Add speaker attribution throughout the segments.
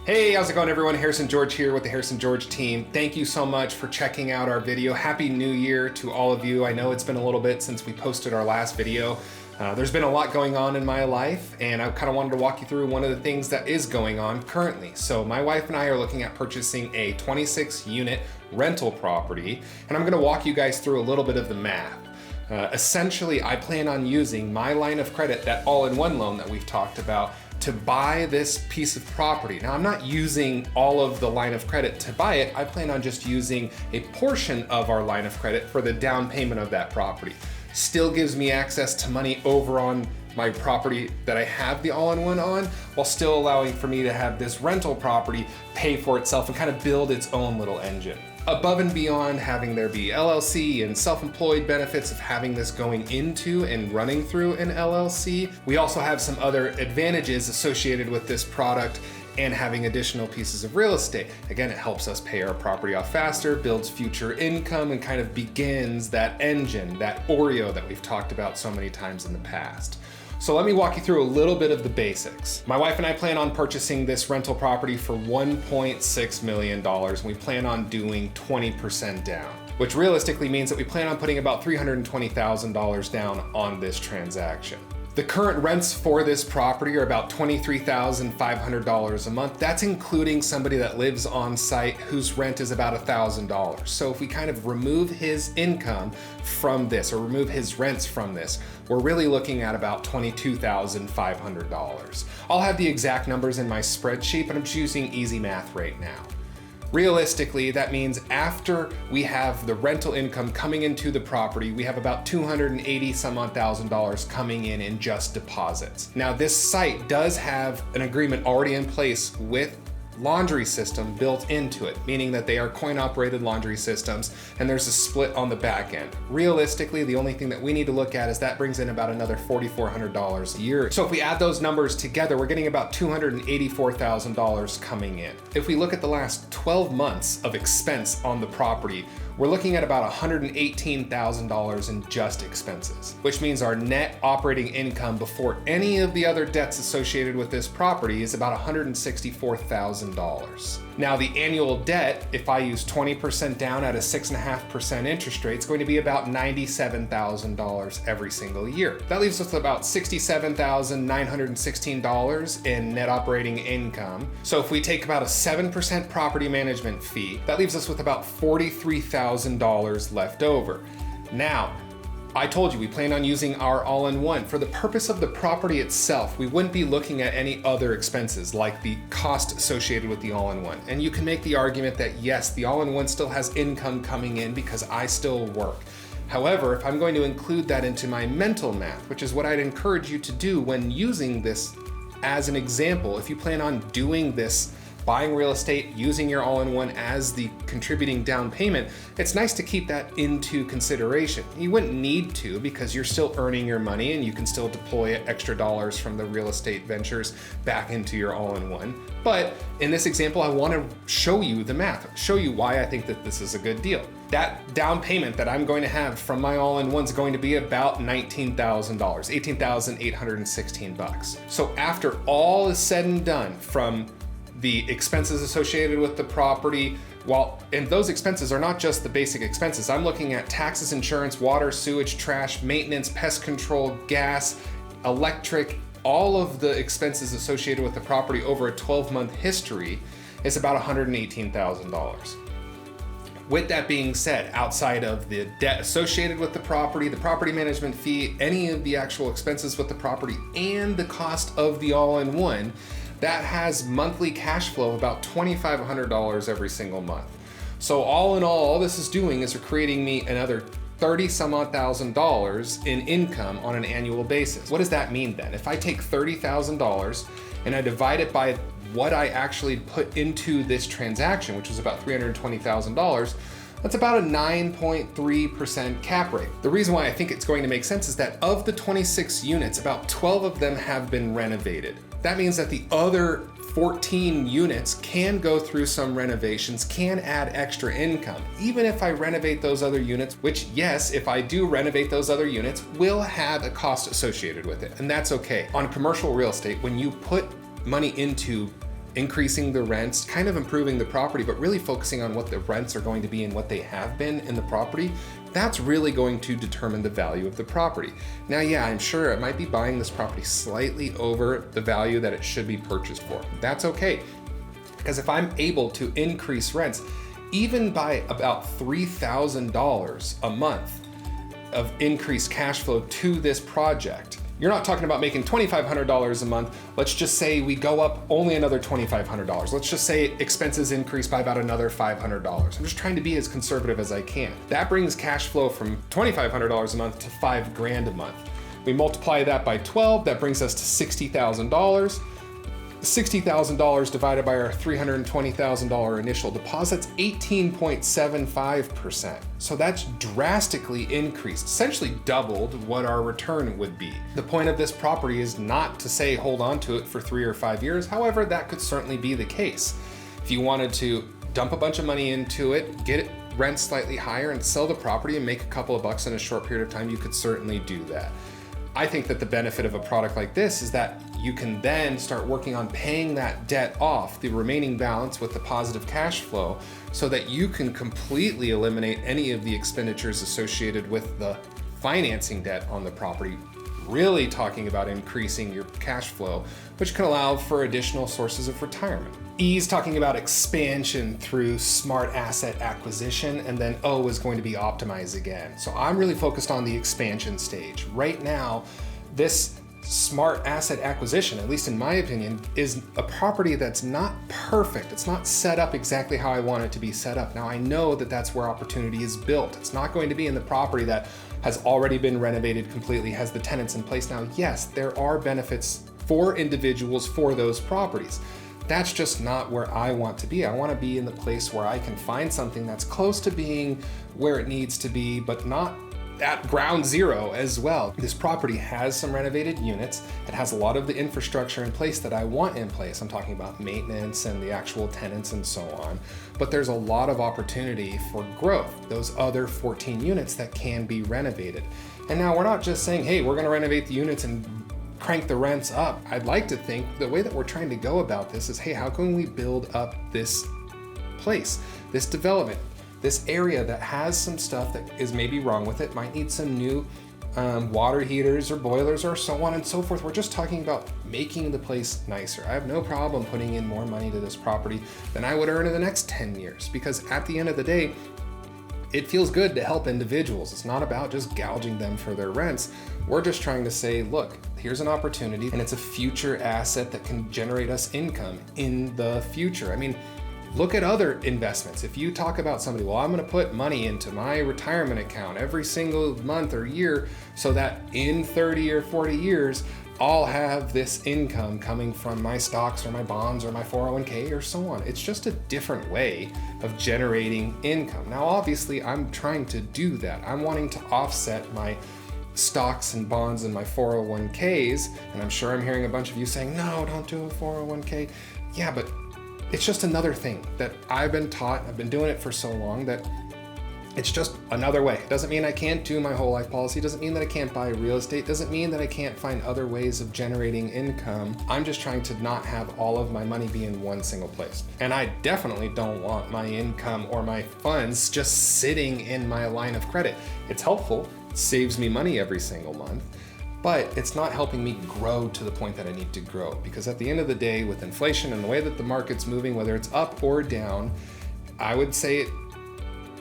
Speaker 1: Hey, how's it going everyone? Harrison George here with the Harrison George team. Thank you so much for checking out our video. Happy New Year to all of you. I know it's been a little bit since we posted our last video. There's been a lot going on in my life, and I kind of wanted to walk you through one of the things that is going on currently. So my wife and I are looking at purchasing a 26 unit rental property, and I'm going to walk you guys through a little bit of the math. Essentially, I plan on using my line of credit, that all-in-one loan that we've talked about, to buy this piece of property. Now, I'm not using all of the line of credit to buy it. I plan on just using a portion of our line of credit for the down payment of that property. Still gives me access to money over on my property that I have the all-in-one on, while still allowing for me to have this rental property pay for itself and kind of build its own little engine. Above and beyond having there be LLC and self-employed benefits of having this going into and running through an LLC, we also have some other advantages associated with this product and having additional pieces of real estate. Again, it helps us pay our property off faster, builds future income, and kind of begins that engine, that Oreo that we've talked about so many times in the past. So let me walk you through a little bit of the basics. My wife and I plan on purchasing this rental property for $1.6 million, and we plan on doing 20% down, which realistically means that we plan on putting about $320,000 down on this transaction. The current rents for this property are about $23,500 a month. That's including somebody that lives on site whose rent is about $1,000. So if we kind of remove his income from this, or remove his rents from this, we're really looking at about $22,500. I'll have the exact numbers in my spreadsheet, but I'm just using easy math right now. Realistically, that means after we have the rental income coming into the property, we have about $280,000 coming in just deposits. Now, this site does have an agreement already in place with laundry system built into it, meaning that they are coin-operated laundry systems, and there's a split on the back end. Realistically, the only thing that we need to look at is that brings in about another $4,400 a year. So if we add those numbers together, we're getting about $284,000 coming in. If we look at the last 12 months of expense on the property, we're looking at about $118,000 in just expenses, which means our net operating income before any of the other debts associated with this property is about $164,000. Now, the annual debt, if I use 20% down at a 6.5% interest rate, it's going to be about $97,000 every single year. That leaves us with about $67,916 in net operating income. So if we take about a 7% property management fee, that leaves us with about $43,000 left over. Now, I told you we plan on using our all-in-one. For the purpose of the property itself, we wouldn't be looking at any other expenses like the cost associated with the all-in-one. And you can make the argument that yes, the all-in-one still has income coming in because I still work. However, if I'm going to include that into my mental math, which is what I'd encourage you to do when using this as an example, if you plan on doing this, buying real estate, using your all-in-one as the contributing down payment, it's nice to keep that into consideration. You wouldn't need to because you're still earning your money and you can still deploy extra dollars from the real estate ventures back into your all-in-one. But in this example, I want to show you the math, show you why I think that this is a good deal. That down payment that I'm going to have from my all-in-one is going to be about $19,000, $18,816. So after all is said and done, from the expenses associated with the property, and those expenses are not just the basic expenses. I'm looking at taxes, insurance, water, sewage, trash, maintenance, pest control, gas, electric, all of the expenses associated with the property over a 12-month history is about $118,000. With that being said, outside of the debt associated with the property management fee, any of the actual expenses with the property, and the cost of the all-in-one, that has monthly cash flow of about $2,500 every single month. So all in all this is doing is creating me another $30,000 in income on an annual basis. What does that mean then? If I take $30,000 and I divide it by what I actually put into this transaction, which was about $320,000, that's about a 9.3% cap rate. The reason why I think it's going to make sense is that of the 26 units, about 12 of them have been renovated. That means that the other 14 units can go through some renovations, can add extra income. Even if I renovate those other units, which yes, if I do renovate those other units, will have a cost associated with it, and that's okay. On commercial real estate, when you put money into increasing the rents, kind of improving the property, but really focusing on what the rents are going to be and what they have been in the property, that's really going to determine the value of the property. Now, yeah, I'm sure I might be buying this property slightly over the value that it should be purchased for. That's okay, because if I'm able to increase rents, even by about $3,000 a month of increased cash flow to this project, you're not talking about making $2,500 a month. Let's just say we go up only another $2,500. Let's just say expenses increase by about another $500. I'm just trying to be as conservative as I can. That brings cash flow from $2,500 a month to $5,000 a month. We multiply that by 12, that brings us to $60,000. $60,000 divided by our $320,000 initial deposit's 18.75%. So that's drastically increased, essentially doubled what our return would be. The point of this property is not to say hold on to it for 3 or 5 years. However, that could certainly be the case. If you wanted to dump a bunch of money into it, get it rent slightly higher and sell the property and make a couple of bucks in a short period of time, you could certainly do that. I think that the benefit of a product like this is that you can then start working on paying that debt off, the remaining balance with the positive cash flow, so that you can completely eliminate any of the expenditures associated with the financing debt on the property, really talking about increasing your cash flow, which can allow for additional sources of retirement. E is talking about expansion through smart asset acquisition, and then O is going to be optimize again. So I'm really focused on the expansion stage. Right now, this smart asset acquisition, at least in my opinion, is a property that's not perfect. It's not set up exactly how I want it to be set up. Now I know that that's where opportunity is built. It's not going to be in the property that has already been renovated completely, has the tenants in place. Now, yes, there are benefits for individuals for those properties. That's just not where I want to be. I want to be in the place where I can find something that's close to being where it needs to be, but not at ground zero as well. This property has some renovated units. It has a lot of the infrastructure in place that I want in place. I'm talking about maintenance and the actual tenants and so on. But there's a lot of opportunity for growth, those other 14 units that can be renovated. And now we're not just saying, hey, we're going to renovate the units and crank the rents up. I'd like to think the way that we're trying to go about this is, hey, how can we build up this place, this development, this area that has some stuff that is maybe wrong with it, might need some new water heaters or boilers or so on and so forth. We're just talking about making the place nicer. I have no problem putting in more money to this property than I would earn in the next 10 years, because at the end of the day, it feels good to help individuals. It's not about just gouging them for their rents. We're just trying to say, look, here's an opportunity and it's a future asset that can generate us income in the future. I mean, look at other investments. If you talk about somebody, well, I'm gonna put money into my retirement account every single month or year so that in 30 or 40 years, I'll have this income coming from my stocks or my bonds or my 401k or so on. It's just a different way of generating income. Now, obviously, I'm trying to do that. I'm wanting to offset my stocks and bonds and my 401ks, and I'm sure I'm hearing a bunch of you saying, no, don't do a 401k. Yeah, but it's just another thing that I've been taught. I've been doing it for so long that it's just another way. It doesn't mean I can't do my whole life policy. It doesn't mean that I can't buy real estate. It doesn't mean that I can't find other ways of generating income. I'm just trying to not have all of my money be in one single place. And I definitely don't want my income or my funds just sitting in my line of credit. It's helpful. It saves me money every single month. But it's not helping me grow to the point that I need to grow. Because at the end of the day, with inflation and the way that the market's moving, whether it's up or down, I would say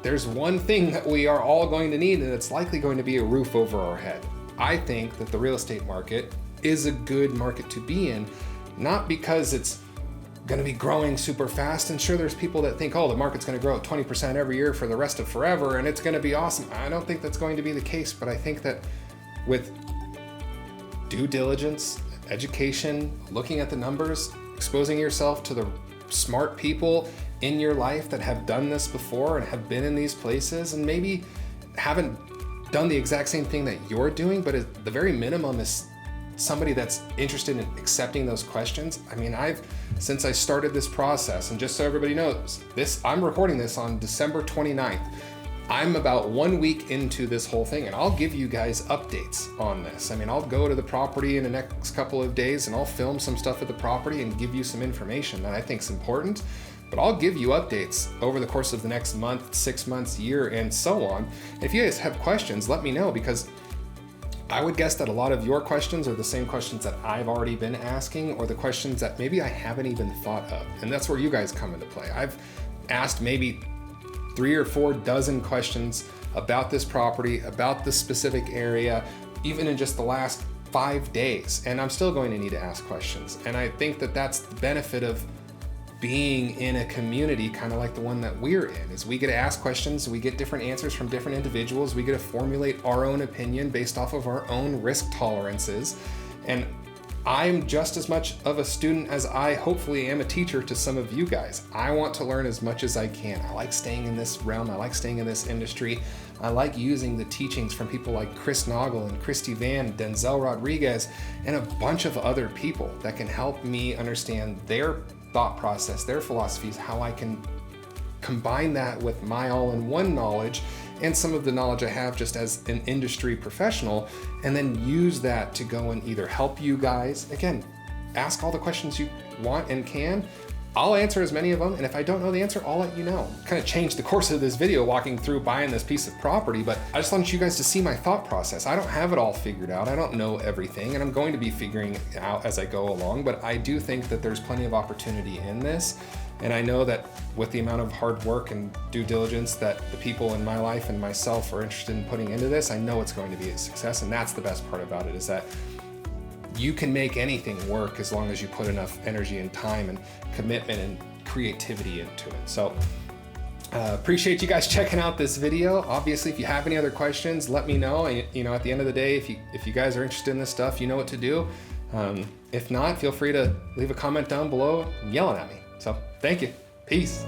Speaker 1: there's one thing that we are all going to need, and it's likely going to be a roof over our head. I think that the real estate market is a good market to be in, not because it's going to be growing super fast. And sure, there's people that think, oh, the market's going to grow at 20% every year for the rest of forever, and it's going to be awesome. I don't think that's going to be the case, but I think that with due diligence, education, looking at the numbers, exposing yourself to the smart people in your life that have done this before and have been in these places and maybe haven't done the exact same thing that you're doing, but at the very minimum is somebody that's interested in accepting those questions. I mean, since I started this process, and just so everybody knows, I'm recording this on December 29th. I'm about 1 week into this whole thing, and I'll give you guys updates on this. I mean, I'll go to the property in the next couple of days and I'll film some stuff at the property and give you some information that I think is important. But I'll give you updates over the course of the next month, 6 months, year, and so on. If you guys have questions, let me know, because I would guess that a lot of your questions are the same questions that I've already been asking, or the questions that maybe I haven't even thought of. And that's where you guys come into play. I've asked maybe 3 or 4 dozen questions about this property, about this specific area, even in just the last 5 days. And I'm still going to need to ask questions. And I think that that's the benefit of being in a community kind of like the one that we're in, is we get to ask questions, we get different answers from different individuals, we get to formulate our own opinion based off of our own risk tolerances. And I'm just as much of a student as I hopefully am a teacher to some of you guys. I want to learn as much as I can. I like staying in this realm. I like staying in this industry. I like using the teachings from people like Chris Noggle and Christy Van, Denzel Rodriguez, and a bunch of other people that can help me understand their thought process, their philosophies, how I can combine that with my all-in-one knowledge and some of the knowledge I have just as an industry professional, and then use that to go and either help you guys. Again, ask all the questions you want and can. I'll answer as many of them, and if I don't know the answer, I'll let you know. Kind of changed the course of this video walking through buying this piece of property, but I just want you guys to see my thought process. I don't have it all figured out. I don't know everything, and I'm going to be figuring it out as I go along, but I do think that there's plenty of opportunity in this. And I know that with the amount of hard work and due diligence that the people in my life and myself are interested in putting into this, I know it's going to be a success. And that's the best part about it, is that you can make anything work as long as you put enough energy and time and commitment and creativity into it. So appreciate you guys checking out this video. Obviously, if you have any other questions, let me know. You know, at the end of the day, if you guys are interested in this stuff, you know what to do. If not, feel free to leave a comment down below and yelling at me. So thank you. Peace.